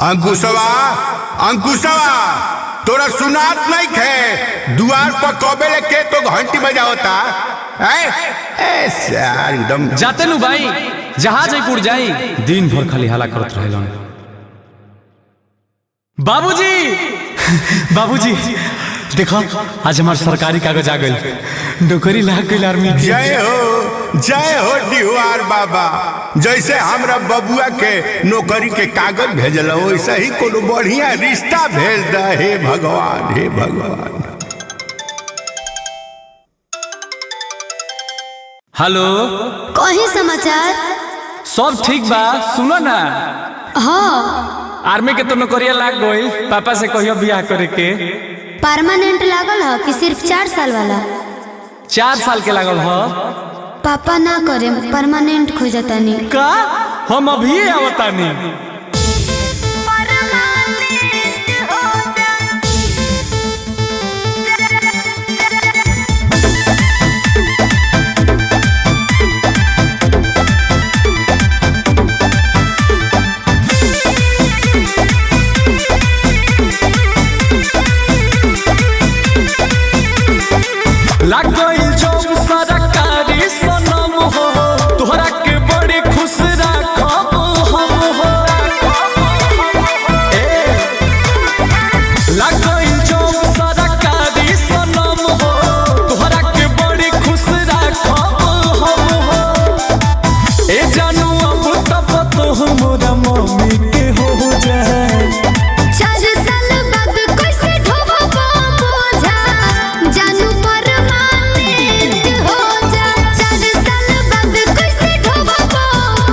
अंकुशवा अंकुशवा तोरा सुनात नहीं खे दुआर पर कबेले के तो घंटी बजा होता एकदम जाते नु भाई जहाज पुर जाई दिन भर खाली हाला करत रहेलन। बाबूजी बाबूजी देखो आज हमार सरकारी कागज आ गई, नौकरी लाग गई आर्मी। जय हो डिहुआर बाबा। जैसे हमरा बबुआ के नौकरी के कागज भेजल वैसे ही कोनो बढ़िया रिश्ता भेज दे। हे भगवान हे भगवान। हेलो कहीं समाचार सब ठीक बा? सुनो ना हाँ आर्मी के तो नौकरिया लाग गई, पापा से कहियो बियाह करे के। परमानेंट लागल है कि सिर्फ 4 साल वाला? 4 साल के लागल हो। पापा ना करे परमानेंट खोजतानी का हम अभी आवतानी। लाग गइल जब सरकारी सनम हो, तोहरा के बड़ी खुश राखब हम हो। लाग गइल जब सरकारी सनम हो, तोहरा के बड़ी खुश राखब हम हो। ए जानू अब तब तो हमरा मम्मी के हो जाए। 4 साल बाद कैसे ढोबब बोझा जानू परमानेंट हो जा। 4 साल बाद कैसे ढोबब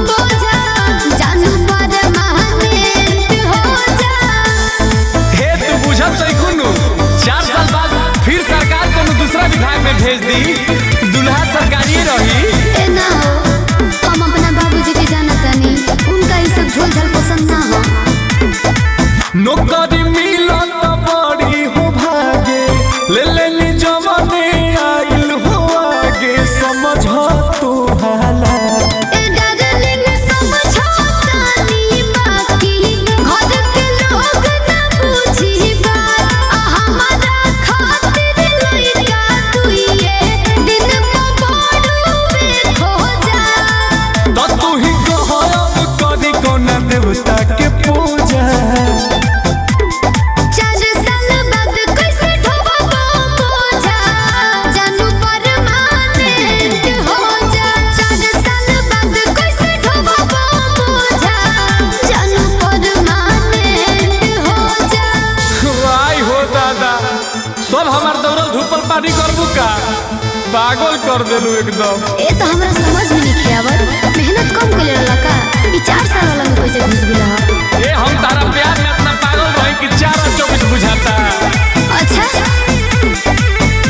बोझा जानू परमानेंट हो जा। हे तू बुझत है कुनु 4 साल बाद फिर सरकार कोनो दूसरा विभाग में भेज दी, दुल्हा सरकारी रही। ए ना हो, हम अपना बाबूजी के जानतानी, उनका ये सब झोल झाल पसंद ना हो। नौकरी मिलत बड़ी हो भागे, ले लेनी जवानी आइल हो आगे, समझ तू हाला। ए डार्लिंग समझौतानी बाकी घर के लोग ना बुझी बात। हमारा खातिर लइका तुइए दिन पबड़ुए खो जा। तो तू ही कहब करी कोना देवता के पूजा। 4 साल बाद कैसे ढोबब बोझा जानू परमानेंट हो जा। 4 साल बाद कैसे ढोबब बोझा जानू परमानेंट हो जा। वाई हो दादा, सब हमार दौड़ल धूपल पानी करबू का? पागल कर देलू एकदम। ए तो हमरा समझ में नहीं आवत, मेहनत कम कइले रहला का? ई 4 साल वाला में कैसे घुस गेला ह? ए हम तारा प्यार में इतना पागल रही कि 4 और 24 बुझाता। अच्छा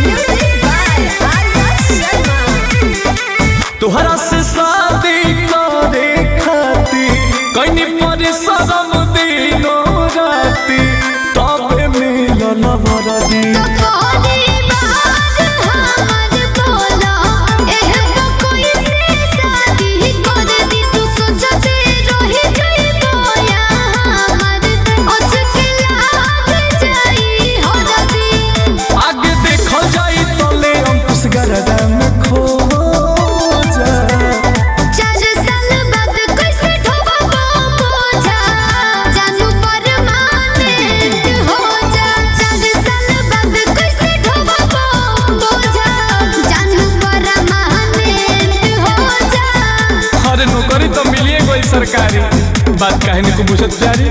म्यूजिक बाय आर्या शर्मा। तोहरा से शादी करे खातिर कइनी परिश्रम दिनो राती, तबे मिलल वरदी। तो कोनी बात हमर बोला, एह कोई से शादी कर दी। तू सोचते रही जइबो या हमर अचके लाग जाई हरदी। आगे देखल जाई तले अंकुश गरदा में खो जा। 4 साल बाद कैसे ढोबब बोझा जानू परमानेंट हो जा। 4 साल बाद कैसे ढोबब बोझा जानू परमानेंट हो जा। अरे नौकरी तो मिलिए गई सरकारी, बात काहे नहीं को बुझत प्यारी।